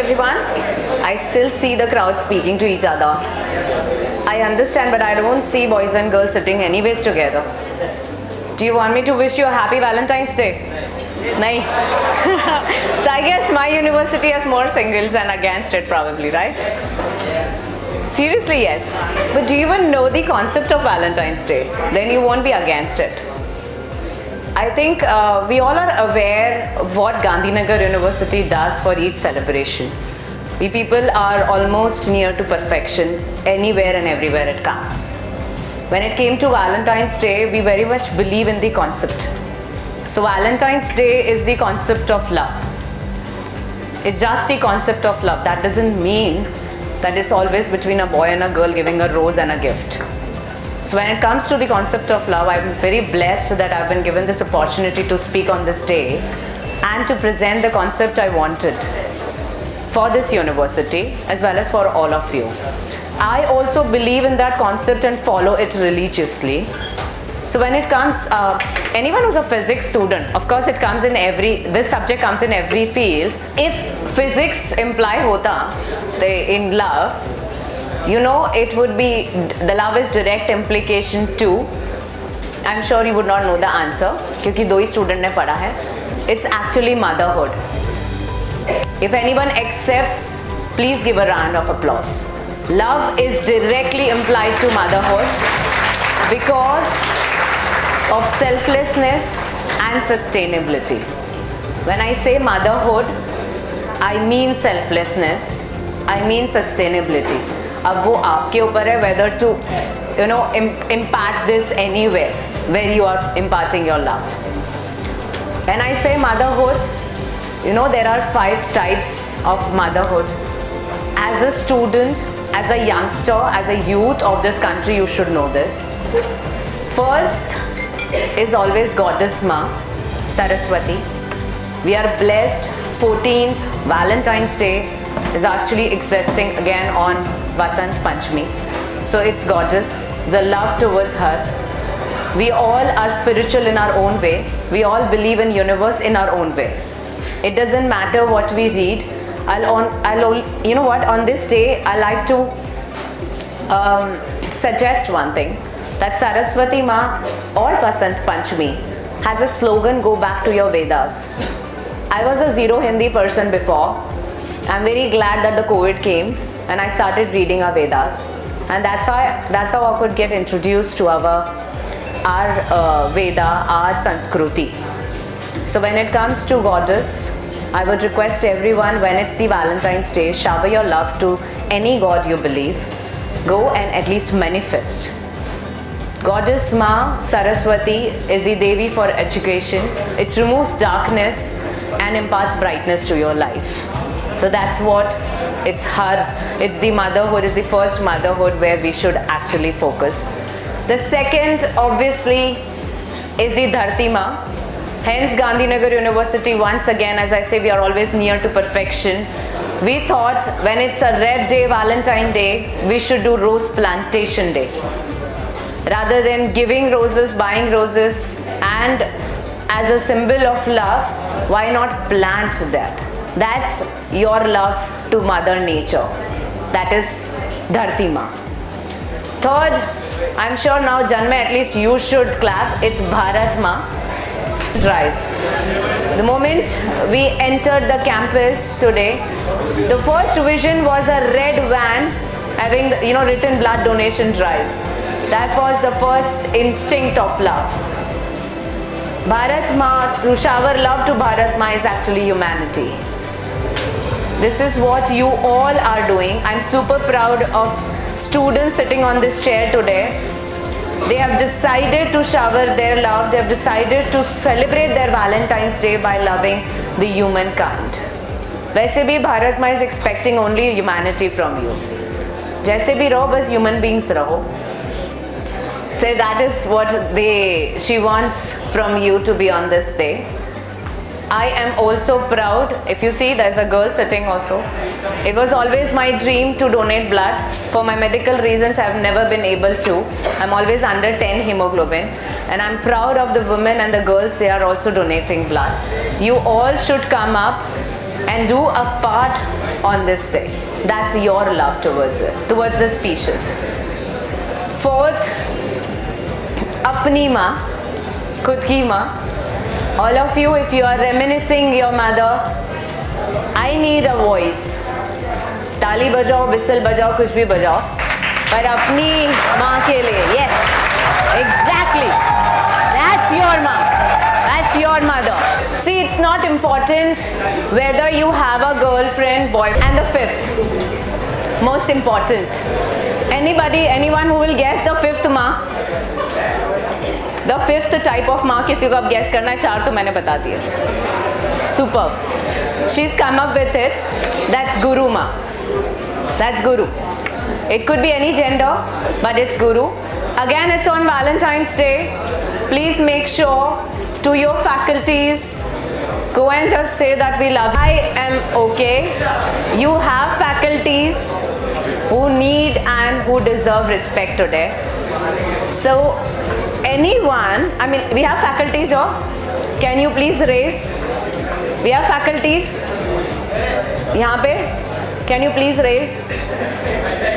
everyone. I still see the crowd speaking to each other. I understand, but I don't see boys and girls sitting anyways together. Do you want me to wish you a happy Valentine's Day? Nahi. So I guess my university has more singles and against it probably, right? Seriously, yes. But do you even know the concept of Valentine's Day? Then you won't be against it. I think we all are aware of what Gandhinagar University does for each celebration. We people are almost near to perfection anywhere and everywhere it comes. When it came to Valentine's Day, we very much believe in the concept. So Valentine's Day is the concept of love. It's just the concept of love. That doesn't mean that it's always between a boy and a girl giving a rose and a gift. So when it comes to the concept of love, I'm very blessed that I've been given this opportunity to speak on this day and to present the concept I wanted for this university as well as for all of you. I also believe in that concept and follow it religiously. So when it comes, anyone who's a physics student, of course it comes in this subject comes in every field. If physics imply hota in love, you know it would be, the love is direct implication to, I'm sure you would not know the answer, क्योंकि दो ही student ने पढ़ा है. It's actually motherhood. If anyone accepts, please give a round of applause. Love is directly implied to motherhood because of selflessness and sustainability. When I say motherhood, I mean selflessness, I mean sustainability. अब वो आपके ऊपर है whether to impart this anywhere where you are imparting your love. When I say motherhood, there are 5 types of motherhood. As a student, as a youngster, as a youth of this country, you should know this. First is always Goddess Ma, Saraswati. We are blessed. 14th Valentine's Day is actually existing again on Vasant Panchami. So it's Goddess, the love towards her. We all are spiritual in our own way. We all believe in universe in our own way. It doesn't matter what we read. On this day, I like to suggest one thing, that Saraswati Ma or Vasant Panchami has a slogan, go back to your Vedas. I was a zero Hindi person before. I'm very glad that the COVID came and I started reading our Vedas. And that's how I could get introduced to our Veda, our Sanskruti. So when it comes to Goddess, I would request everyone, when it's the Valentine's Day, shower your love to any god you believe. Go and at least manifest. Goddess Ma Saraswati is the Devi for education. It removes darkness and imparts brightness to your life. So that's what it's the motherhood, it's the first motherhood where we should actually focus. The second, obviously, is the Dharti Ma. Hence Gandhinagar University, once again, as I say, we are always near to perfection. We thought when it's a red day, Valentine Day, we should do Rose Plantation Day. Rather than giving roses, buying roses, and as a symbol of love, why not plant that? That's your love to Mother Nature. That is Dharti Ma. Third, I'm sure now Janma, at least you should clap. It's Bharat Ma Drive. The moment we entered the campus today, the first vision was a red van having written blood donation drive. That was the first instinct of love. Bharat Ma, to shower love to Bharat Ma is actually humanity. This is what you all are doing. I'm super proud of students sitting on this chair today. They have decided to shower their love. They have decided to celebrate their Valentine's Day by loving the humankind. वैसे भी Bharat Ma is expecting only humanity from you. जैसे भी रहो, बस human beings रहो. So that is what she wants from you to be on this day. I am also proud. If you see, there's a girl sitting also. It was always my dream to donate blood. For my medical reasons, I've never been able to. I'm always under 10 hemoglobin. And I'm proud of the women and the girls, they are also donating blood. You all should come up and do a part on this day. That's your love towards it, towards the species. Fourth, apni maa, khud ki maa. All of you, if you are reminiscing your mother, I need a voice. ताली बजाओ, whistle बजाओ, कुछ भी बजाओ, पर अपनी माँ के लिए. Yes, exactly. That's your mom. That's your mother. See, it's not important whether you have a girlfriend, boyfriend. And the fifth, most important. Anyone who will guess the fifth माँ? The fifth type of माँ किसी को अब guess करना है, 4 तो मैंने बता दिए. Superb. She's come up with it. That's Guru Ma. That's Guru. It could be any gender, but it's Guru. Again, it's on Valentine's Day. Please make sure to your faculties, go and just say that we love you. I am okay. You have faculties who need and who deserve respect today. So anyone, I mean, we have faculties here. Can you please raise? We have faculties. यहाँ पे, can you please raise?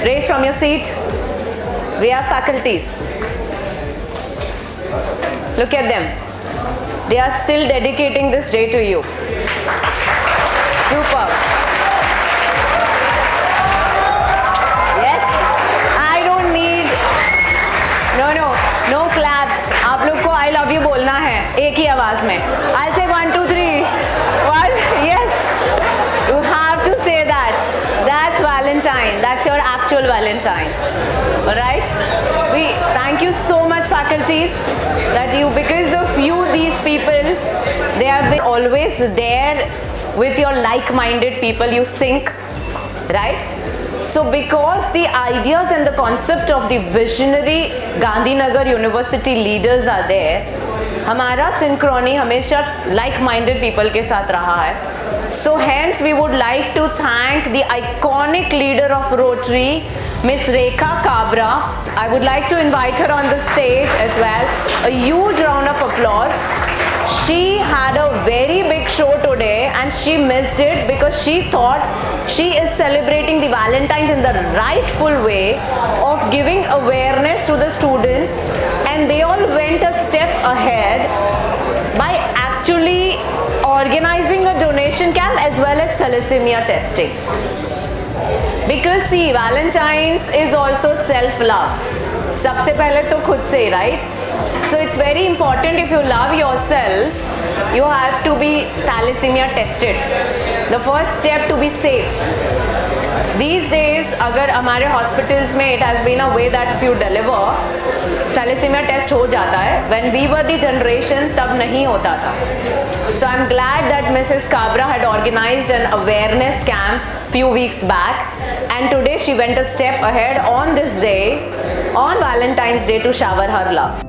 Raise from your seat. We have faculties. Look at them. They are still dedicating this day to you. Super. Yes. I don't need. No claps. आप लोग को I love you बोलना है एक ही आवाज में. I'll say 1, 2, 3. 1. Yes. You have to say that. That's Valentine. That's your actual Valentine. Alright? We thank you so much, faculties, that you, because of you, these people, they have been always there with your like-minded people. You sync, right? So because the ideas and the concept of the visionary Gandhinagar University leaders are there, हमारा synchrony हमेशा like-minded people के साथ रहा है. So hence we would like to thank the iconic leader of Rotary, Miss Rekha Kabra. I would like to invite her on the stage as well. A huge round of applause. She had a very big show today and she missed it because she thought she is celebrating the Valentines in the rightful way of giving awareness to the students, and they all went a step ahead by actually organizing a donation camp as well as thalassemia testing. Because see, Valentine's is also self-love. सबसे पहले तो खुद से, right? So it's very important, if you love yourself, you have to be thalassemia tested. The first step to be safe. These days, अगर हमारे hospitals में it has been a way that if you deliver, thalassemia test हो जाता है. When we were the generation, तब नहीं होता था. So I'm glad that Mrs. Kabra had organized an awareness camp few weeks back, and today she went a step ahead on this day, on Valentine's Day, to shower her love.